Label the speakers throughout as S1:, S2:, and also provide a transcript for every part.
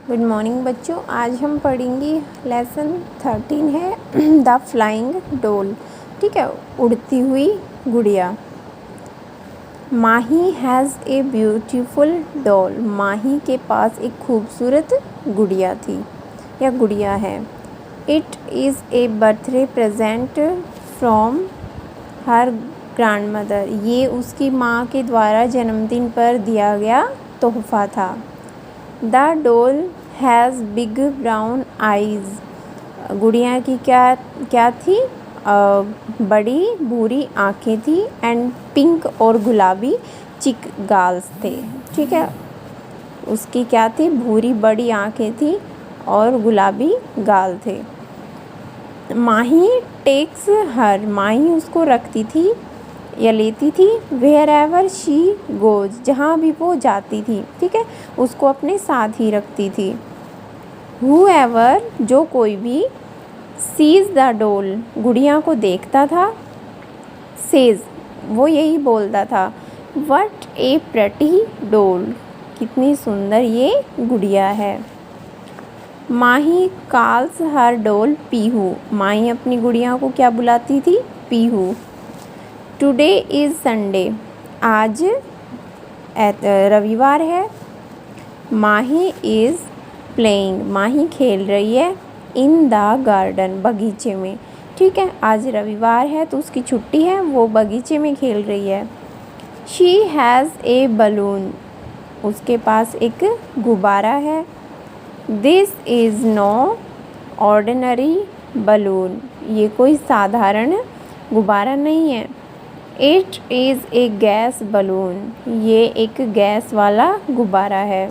S1: Good morning बच्चों। आज हम पढ़ेंगे लेसन 13 है द फ्लाइंग डॉल। ठीक है, उड़ती हुई गुड़िया। माही हैज़ ए ब्यूटीफुल डॉल। माही के पास एक खूबसूरत गुड़िया थी या गुड़िया है। It is A birthday present from her grandmother. ये उसकी माँ के द्वारा जन्मदिन पर दिया गया तोहफ़ा था। The doll has big brown eyes. गुड़िया की क्या थी? बड़ी भूरी आँखें थी एंड पिंक और गुलाबी चिक गाल्स थे। ठीक है, उसकी क्या थी? भूरी बड़ी आँखें थी और गुलाबी गाल थे। माही टेक्स हर। माही उसको रखती थी या लेती थी। Wherever she goes. जहाँ भी वो जाती थी, ठीक है, उसको अपने साथ ही रखती थी। हु एवर, जो कोई भी, सीज द डॉल, गुड़िया को देखता था, सेज, वो यही बोलता था, वट ए प्रेटी डॉल, कितनी सुंदर ये गुड़िया है। Mahi calls her doll Pihu. Mahi अपनी गुड़िया को क्या बुलाती थी? पीहू। Today is Sunday. आज रविवार है। माही इज़ प्लेइंग। माही खेल रही है इन द गार्डन, बगीचे में। ठीक है, आज रविवार है तो उसकी छुट्टी है, वो बगीचे में खेल रही है। She has a balloon. उसके पास एक गुब्बारा है। This is no ordinary balloon. ये कोई साधारण गुब्बारा नहीं है। It is a gas balloon. ये एक गैस वाला गुब्बारा है।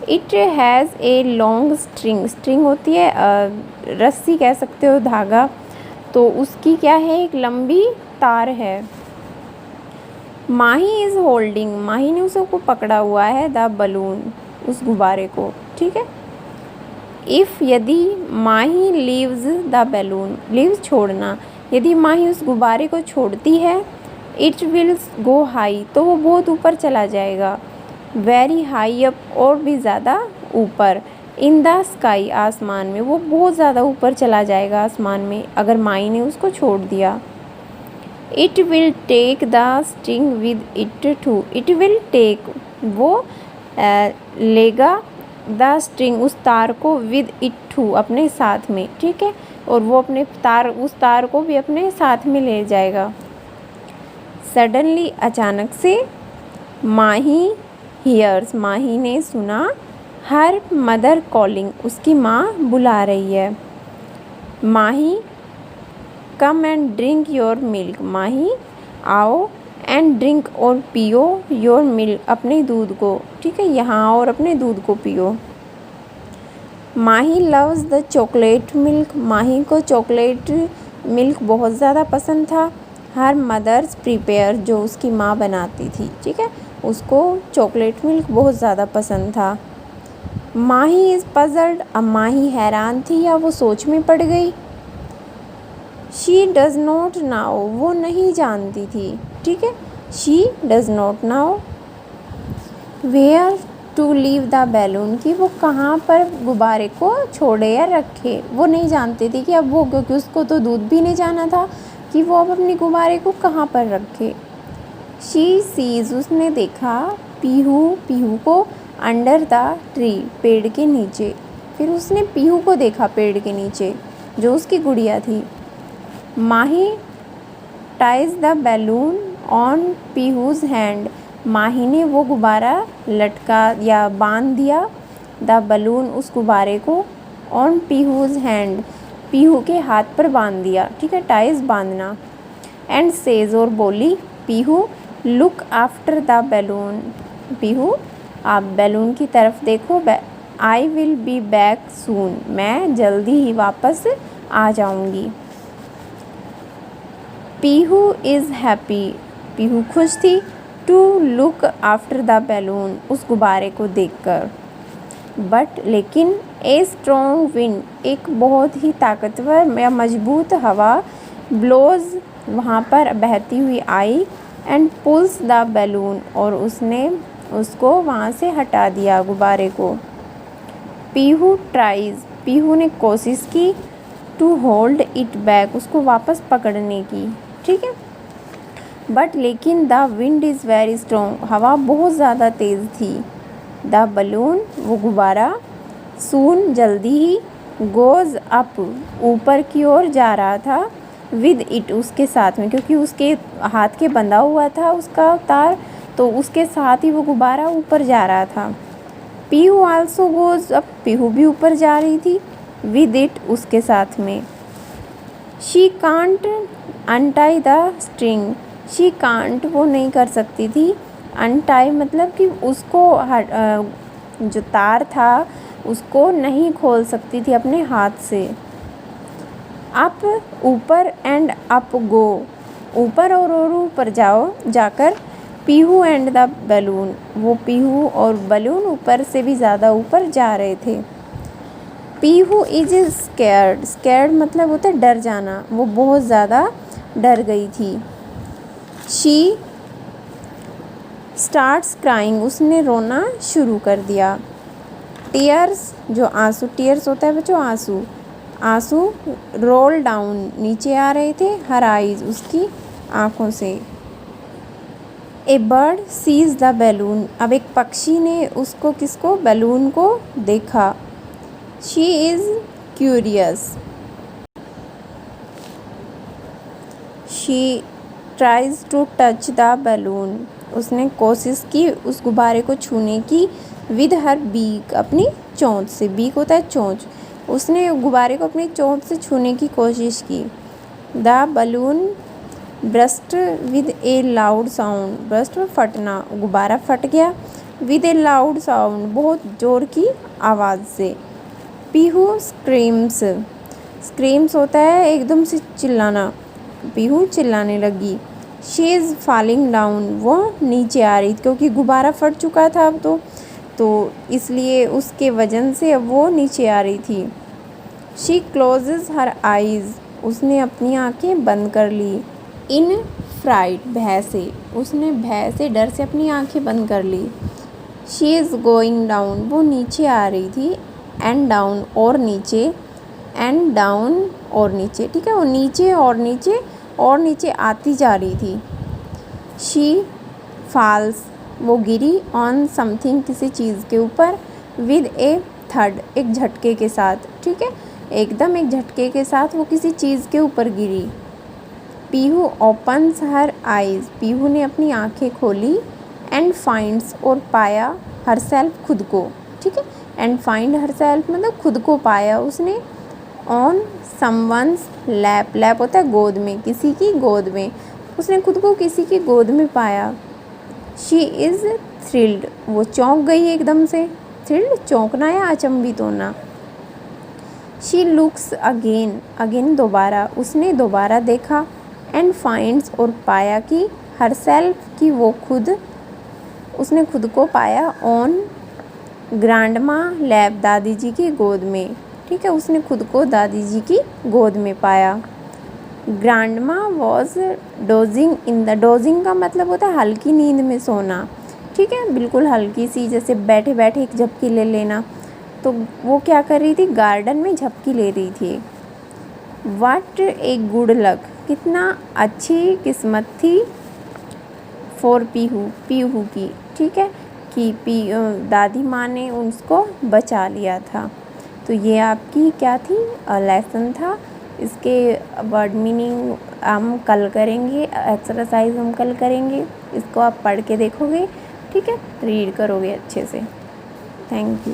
S1: It has a long string. String होती है रस्सी कह सकते हो, धागा, तो उसकी क्या है? एक लंबी तार है। माही इज़ होल्डिंग। माही ने उसको पकड़ा हुआ है द बलून, उस गुब्बारे को। ठीक है, इफ़, यदि माही लीव्स द बैलून, लीव्स छोड़ना, यदि माही उस गुब्बारे को छोड़ती है, इट विल गो हाई, तो वो बहुत ऊपर चला जाएगा। वेरी हाई अप, और भी ज़्यादा ऊपर। इन द स्काई, आसमान में, वो बहुत ज़्यादा ऊपर चला जाएगा आसमान में अगर माही ने उसको छोड़ दिया। It will take the string with it too. It will take, वो लेगा, द स्ट्रिंग, उस तार को, विद इट टू, अपने साथ में। ठीक है, और वो अपने उस तार को भी अपने साथ में ले जाएगा। सडनली, अचानक से, माही हियर्स, माही ने सुना, हर मदर कॉलिंग, उसकी माँ बुला रही है। Mahi come and drink your milk. Mahi आओ, एंड ड्रिंक, और पियो, योर मिल्क, अपने दूध को। ठीक है, यहाँ और अपने दूध को पियो। माही लव्स द चॉकलेट मिल्क। माही को चॉकलेट मिल्क बहुत ज़्यादा पसंद था। हर मदर्स प्रिपेयर, जो उसकी माँ बनाती थी, ठीक है, उसको चॉकलेट मिल्क बहुत ज़्यादा पसंद था। माही इज़ पज़ल्ड। अब माही हैरान थी या वो सोच में पड़ गई। शी डज़ नॉट नाउ, वो नहीं जानती थी। ठीक है, she does not know where to leave the balloon, कि वो कहाँ पर गुब्बारे को छोड़े या रखे, वो नहीं जानती थी कि अब वो, क्योंकि उसको तो दूध भी नहीं जाना था, कि वो अब अपने गुब्बारे को कहाँ पर रखे। शी सीज, उसने देखा, पीहू, पीहू को, अंडर द ट्री, पेड़ के नीचे। फिर उसने पीहू को देखा पेड़ के नीचे, जो उसकी गुड़िया थी। Mahi ties the balloon on Pihu's hand. Mahi ने वो गुब्बारा लटका या बांध दिया, द बलून, उस गुब्बारे को, ऑन पीहूज़ हैंड, पीहू के हाथ पर बांध दिया। ठीक है, टाइज, बांधना। एंड सेज, और बोली, Pihu look after the balloon. Pihu, आप बैलून की तरफ देखो। I will be back soon, मैं जल्दी ही वापस आ जाऊंगी। Pihu is happy. पीहू खुश थी। To look after the balloon, उस गुब्बारे को देखकर। बट, लेकिन, ए स्ट्रॉन्ग विंड, एक बहुत ही ताकतवर या मजबूत हवा, ब्लोज, वहाँ पर बहती हुई आई, एंड पुल्स द बैलून, और उसने उसको वहाँ से हटा दिया, गुब्बारे को। पीहू ट्राइज, पीहू ने कोशिश की, टू होल्ड इट बैक, उसको वापस पकड़ने की, ठीक है। बट लेकिन the wind is very strong, हवा बहुत ज़्यादा तेज़ थी। द बलून, वो गुब्बारा, सून, जल्दी ही, गोज़ अप, ऊपर की ओर जा रहा था, विद इट, उसके साथ में, क्योंकि उसके हाथ के बंधा हुआ था उसका तार, तो उसके साथ ही वो गुब्बारा ऊपर जा रहा था। Pihu also goes up, Pihu भी ऊपर जा रही थी, विद इट, उसके साथ में। She can't untie the string, she can't, वो नहीं कर सकती थी, अनटाई मतलब कि उसको जो तार था उसको नहीं खोल सकती थी अपने हाथ से। अप, ऊपर, एंड अप गो, ऊपर और ऊपर जाओ, जाकर। पीहू एंड द बलून, वो पीहू और बलून ऊपर से भी ज़्यादा ऊपर जा रहे थे। पीहू इज स्कैर्ड, स्कैर्ड मतलब होता है डर जाना, वो बहुत ज़्यादा डर गई थी। शी स्टार्ट्स क्राइंग, उसने रोना शुरू कर दिया। टीयर्स, जो आंसू, टीयर्स होता है बच्चों आंसू, आंसू रोल डाउन, नीचे आ रहे थे, हर आइज, उसकी आँखों से। A bird sees the balloon, अब एक पक्षी ने उसको, किसको, बैलून को देखा। She is curious, she tries to touch the balloon, उसने कोशिश की उस गुब्बारे को छूने की, विद हर बीक, अपनी चोंच से, बीक होता है चोंच, उसने गुब्बारे को अपनी चोंच से छूने की कोशिश की। The balloon burst with A loud sound, burst में फटना, गुब्बारा फट गया, विद ए लाउड साउंड, बहुत ज़ोर की आवाज़ से। पीहू स्क्रीम्स, स्क्रीम्स होता है एकदम से चिल्लाना, पीहू चिल्लाने लगी। शी इज़ फॉलिंग डाउन, वो नीचे आ रही, क्योंकि गुब्बारा फट चुका था अब तो इसलिए उसके वजन से अब वो नीचे आ रही थी। शी क्लोजेज हर आइज़, उसने अपनी आँखें बंद कर ली। इन फ्राइट, भय से, उसने भय से, डर से अपनी आँखें बंद कर ली। शी इज़ गोइंग डाउन, वो नीचे आ रही थी, एंड डाउन, और नीचे, एंड डाउन, और नीचे, ठीक है, वो नीचे और नीचे और नीचे आती जा रही थी। शी फॉल्स, वो गिरी, ऑन समथिंग, किसी चीज़ के ऊपर, विद ए थर्ड, एक झटके के साथ, ठीक है, एकदम एक झटके के साथ वो किसी चीज़ के ऊपर गिरी। Pihu opens her eyes, Pihu ने अपनी आँखें खोली, एंड फाइंड्स, और पाया, हर सेल्फ, खुद को, ठीक है, एंड फाइंड हर सेल्फ मतलब खुद को पाया उसने, ऑन समवंस लैप, लैप होता है गोद में, किसी की गोद में, उसने खुद को किसी की गोद में पाया। शी इज़ थ्रिल्ड, वो चौंक गई एकदम से, थ्रिल्ड चौंकना या अचंभित होना। शी लुक्स अगेन, अगेन दोबारा, उसने दोबारा देखा, एंड फाइंड्स, और पाया कि, हर सेल्फ की, वो खुद, उसने खुद को पाया, ऑन ग्रैंडमा लैप, दादी जी की गोद में, ठीक है, उसने खुद को दादी जी की गोद में पाया। Grandma was dosing in the, dosing का मतलब होता है हल्की नींद में सोना, ठीक है, बिल्कुल हल्की सी, जैसे बैठे बैठे एक झपकी ले लेना, तो वो क्या कर रही थी, गार्डन में झपकी ले रही थी। व्हाट ए गुड लक, कितना अच्छी किस्मत थी, फॉर पीहू, पीहू की, ठीक है, कि दादी माँ ने उसको बचा लिया था। तो ये आपकी क्या थी, लेसन था। इसके वर्ड मीनिंग हम कल करेंगे, एक्सरसाइज हम कल करेंगे, इसको आप पढ़ के देखोगे, ठीक है, रीड करोगे अच्छे से। Thank you.